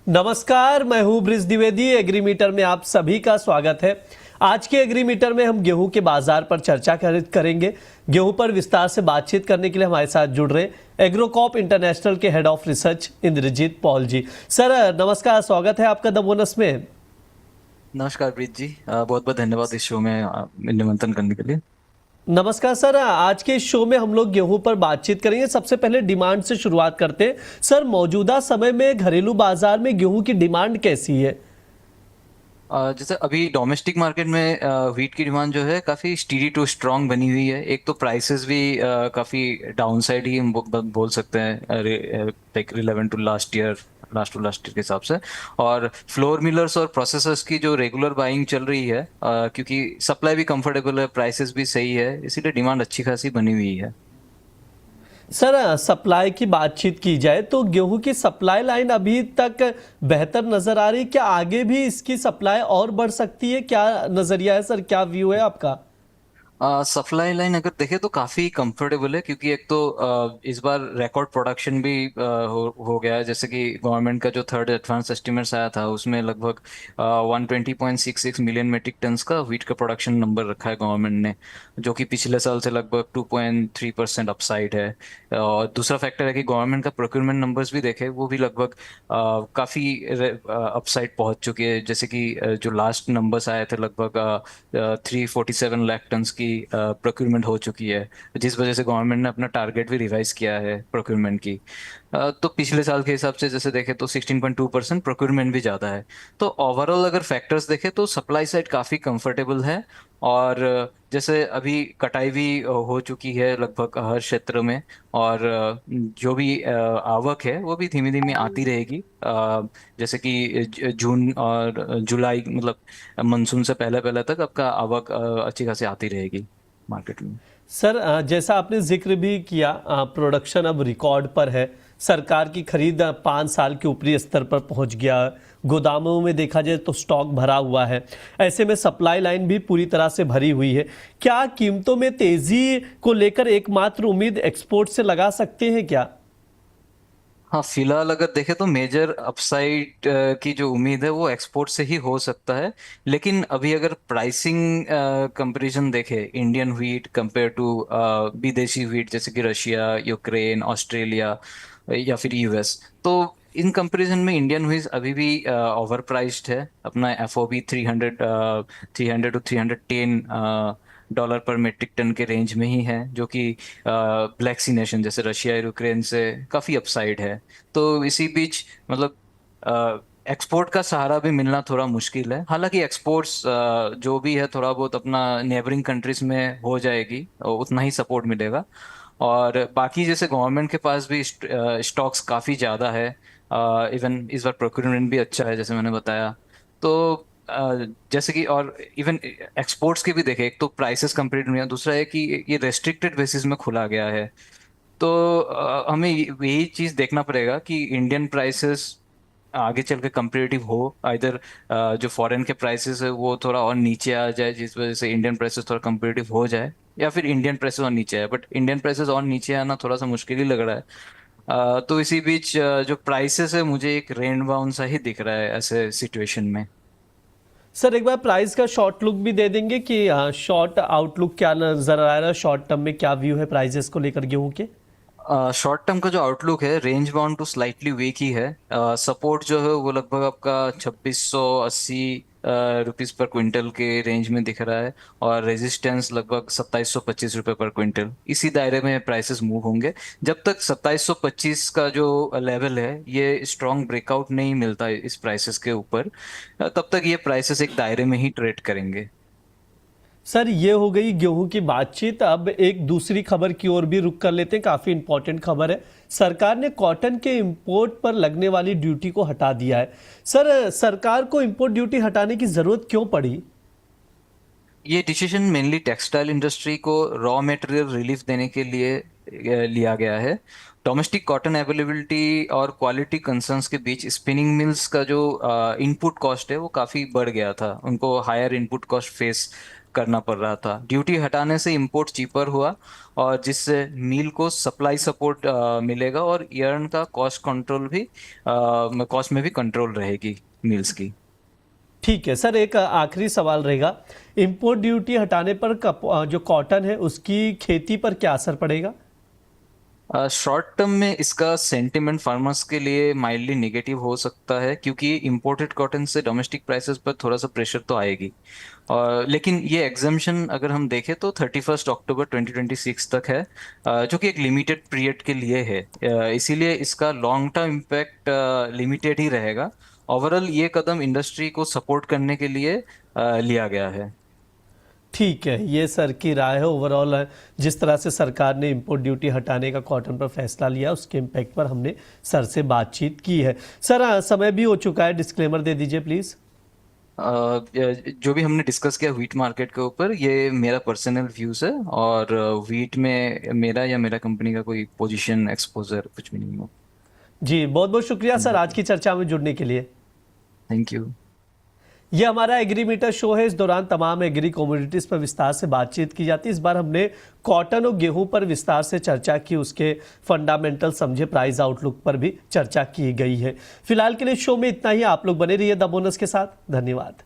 नमस्कार, मैं हूं ब्रिज द्विवेदी। एग्रीमीटर में आप सभी का स्वागत है। आज के एग्रीमीटर में हम गेहूं के बाजार पर चर्चा करेंगे। गेहूं पर विस्तार से बातचीत करने के लिए हमारे साथ जुड़ रहे एग्रोकॉप इंटरनेशनल के head of research Indrajit Paul ji. Sir नमस्कार, स्वागत है आपका द बोनस में। नमस्कार प्रीत जी, बहुत बहुत धन्यवाद इस शो में निमंत्रण करने के लिए। नमस्कार सर, आज के इस शो में हम लोग गेहूं पर बातचीत करेंगे। सबसे पहले डिमांड से शुरुआत करते हैं। सर, मौजूदा समय में घरेलू बाजार में गेहूं की डिमांड कैसी है? जैसे अभी डोमेस्टिक मार्केट में व्हीट की डिमांड जो है काफ़ी स्टीडी टू स्ट्रांग बनी हुई है। एक तो प्राइसेस भी काफ़ी डाउन साइड ही हम बोल सकते हैं, like relevant to last year के हिसाब से। और फ्लोर मिलर्स और प्रोसेसर्स की जो रेगुलर बाइंग चल रही है, क्योंकि सप्लाई भी कंफर्टेबल है, प्राइसेस भी सही है, इसीलिए डिमांड अच्छी खासी बनी हुई है। सर, सप्लाई की बातचीत की जाए तो गेहूं की सप्लाई लाइन अभी तक बेहतर नजर आ रही। क्या आगे भी इसकी सप्लाई और बढ़ सकती है? क्या नजरिया है सर, क्या व्यू है आपका? सप्लाई लाइन अगर देखें तो काफ़ी कंफर्टेबल है, क्योंकि एक तो इस बार रिकॉर्ड प्रोडक्शन भी हो गया है। जैसे कि गवर्नमेंट का जो थर्ड एडवांस एस्टिमेट्स आया था, उसमें लगभग 120.66 मिलियन मेट्रिक टन्स का व्हीट का प्रोडक्शन नंबर रखा है गवर्नमेंट ने, जो कि पिछले साल से लगभग 2.3% अपसाइड है। और दूसरा फैक्टर है कि गवर्नमेंट का प्रोक्योरमेंट नंबर्स भी देखे, वो भी लगभग काफ़ी अपसाइड पहुंच चुके हैं। जैसे कि जो लास्ट नंबर्स आए थे, लगभग 347 लाख टन्स की प्रोक्योरमेंट हो चुकी है, जिस वजह से गवर्नमेंट ने अपना टारगेट भी रिवाइज किया है प्रोक्योरमेंट की। तो पिछले साल के हिसाब से जैसे देखें तो 16.2% प्रोक्योरमेंट भी ज़्यादा है। तो ओवरऑल अगर फैक्टर्स देखें तो सप्लाई साइड काफ़ी कंफर्टेबल है। और जैसे अभी कटाई भी हो चुकी है लगभग हर क्षेत्र में। और जो भी आवक है वो भी धीमी धीमी आती रहेगी। जैसे कि जून और जुलाई, मतलब मानसून से पहले पहले तक आपका आवक अच्छी खासी आती रहेगी मार्केट में। सर, जैसा आपने जिक्र भी किया, प्रोडक्शन अब रिकॉर्ड पर है। सरकार की खरीद 5 साल के ऊपरी स्तर पर पहुंच गया। गोदामों में देखा जाए तो स्टॉक भरा हुआ है। ऐसे में सप्लाई लाइन भी पूरी तरह से भरी हुई है। क्या कीमतों में तेजी को लेकर एकमात्र उम्मीद एक्सपोर्ट से लगा सकते हैं क्या? हाँ, फिलहाल अगर देखें तो मेजर अपसाइड की जो उम्मीद है वो एक्सपोर्ट से ही हो सकता है। लेकिन अभी अगर प्राइसिंग कंपैरिजन देखें, इंडियन व्हीट कंपेयर टू विदेशी व्हीट जैसे कि रशिया, यूक्रेन, ऑस्ट्रेलिया या फिर यूएस, तो इन कंपैरिजन में इंडियन व्हीट अभी भी ओवर प्राइस्ड है। अपना एफओबी 300 टू 310 डॉलर पर मेट्रिक टन के रेंज में ही है, जो कि ब्लैक सी नेशन जैसे रशिया, यूक्रेन से काफ़ी अपसाइड है। तो इसी बीच मतलब एक्सपोर्ट का सहारा भी मिलना थोड़ा मुश्किल है। हालांकि एक्सपोर्ट्स जो भी है थोड़ा बहुत अपना नेबरिंग कंट्रीज में हो जाएगी, और उतना ही सपोर्ट मिलेगा। और बाकी जैसे गवर्नमेंट के पास भी स्टॉक्स काफ़ी ज़्यादा है। इवन इस बार प्रोक्योरमेंट भी अच्छा है जैसे मैंने बताया। तो जैसे कि और इवन एक्सपोर्ट्स के भी देखे, एक तो प्राइसेस कंपेरिटिव नहीं है, दूसरा है कि ये रेस्ट्रिक्टेड बेसिस में खुला गया है। तो हमें यही चीज देखना पड़ेगा कि इंडियन प्राइसेस आगे चल के कंपेरेटिव हो। इधर जो फॉरेन के प्राइसेस है वो थोड़ा और नीचे आ जाए, जिस वजह से इंडियन प्राइसेस थोड़ा कंपेरेटिव हो जाए, या फिर इंडियन प्राइसेस और नीचे आए। बट इंडियन प्राइसेस और नीचे आना थोड़ा सा मुश्किल ही लग रहा है। तो इसी बीच जो प्राइसेस है मुझे एक रेंज बाउंड सा ही दिख रहा है ऐसे सिचुएशन में। सर, एक बार प्राइस का शॉर्ट लुक भी दे देंगे कि शॉर्ट आउटलुक क्या नजर आ रहा है, शॉर्ट टर्म में क्या व्यू है प्राइसेस को लेकर गेहूं के? शॉर्ट टर्म का जो आउटलुक है range bound to slightly weak ही है। सपोर्ट जो है वो लगभग आपका 2680 रुपीज पर क्विंटल के रेंज में दिख रहा है। और रेजिस्टेंस लगभग 2725 रुपये पर क्विंटल, इसी दायरे में प्राइसेस मूव होंगे। जब तक 2725 का जो लेवल है ये स्ट्रॉन्ग ब्रेकआउट नहीं मिलता है इस प्राइसेस के ऊपर, तब तक ये प्राइसेस एक दायरे में ही ट्रेड करेंगे। सर, ये हो गई गेहूं की बातचीत। अब एक दूसरी खबर की ओर भी रुक कर लेते हैं। काफी इंपॉर्टेंट खबर है। सरकार ने कॉटन के इंपोर्ट पर लगने वाली ड्यूटी को हटा दिया है। सर, सरकार को इंपोर्ट ड्यूटी हटाने की जरूरत क्यों पड़ी? ये डिसीजन मेनली टेक्सटाइल इंडस्ट्री को रॉ मटेरियल रिलीफ देने के लिए लिया गया है। डोमेस्टिक कॉटन अवेलेबिलिटी और क्वालिटी कंसर्न्स के बीच स्पिनिंग मिल्स का जो इनपुट कॉस्ट है वो काफ़ी बढ़ गया था, उनको हायर इनपुट कॉस्ट फेस करना पड़ रहा था। ड्यूटी हटाने से इंपोर्ट चीपर हुआ और जिससे मील को सप्लाई सपोर्ट मिलेगा और यर्न का कॉस्ट कंट्रोल भी, कॉस्ट में भी कंट्रोल रहेगी मिल्स की। ठीक है सर, एक आखिरी सवाल रहेगा, इंपोर्ट ड्यूटी हटाने पर जो कॉटन है उसकी खेती पर क्या असर पड़ेगा? शॉर्ट टर्म में इसका सेंटिमेंट फार्मर्स के लिए माइल्डली नेगेटिव हो सकता है, क्योंकि इंपोर्टेड कॉटन से डोमेस्टिक प्राइसेस पर थोड़ा सा प्रेशर तो आएगी। और लेकिन ये एग्जाम्शन अगर हम देखें तो 31 अक्टूबर 2026 तक है, जो कि एक लिमिटेड पीरियड के लिए है। इसीलिए इसका लॉन्ग टर्म इम्पैक्ट लिमिटेड ही रहेगा। ओवरऑल ये कदम इंडस्ट्री को सपोर्ट करने के लिए लिया गया है। ठीक है, ये सर की राय है। ओवरऑल जिस तरह से सरकार ने इंपोर्ट ड्यूटी हटाने का कॉटन पर फैसला लिया, उसके इम्पैक्ट पर हमने सर से बातचीत की है। सर समय भी हो चुका है, डिस्क्लेमर दे दीजिए प्लीज़। जो भी हमने डिस्कस किया व्हीट मार्केट के ऊपर, ये मेरा पर्सनल व्यूज है, और व्हीट में मेरा या मेरा कंपनी का कोई पोजीशन एक्सपोजर कुछ भी नहीं हो। जी बहुत बहुत शुक्रिया सर आज की चर्चा में जुड़ने के लिए। Thank you. ये हमारा एग्री मीटर शो है। इस दौरान तमाम एग्री कमोडिटीज पर विस्तार से बातचीत की जाती है। इस बार हमने कॉटन और गेहूं पर विस्तार से चर्चा की, उसके फंडामेंटल समझे, प्राइस आउटलुक पर भी चर्चा की गई है। फिलहाल के लिए शो में इतना ही। आप लोग बने रहिए द बोनस के साथ। धन्यवाद।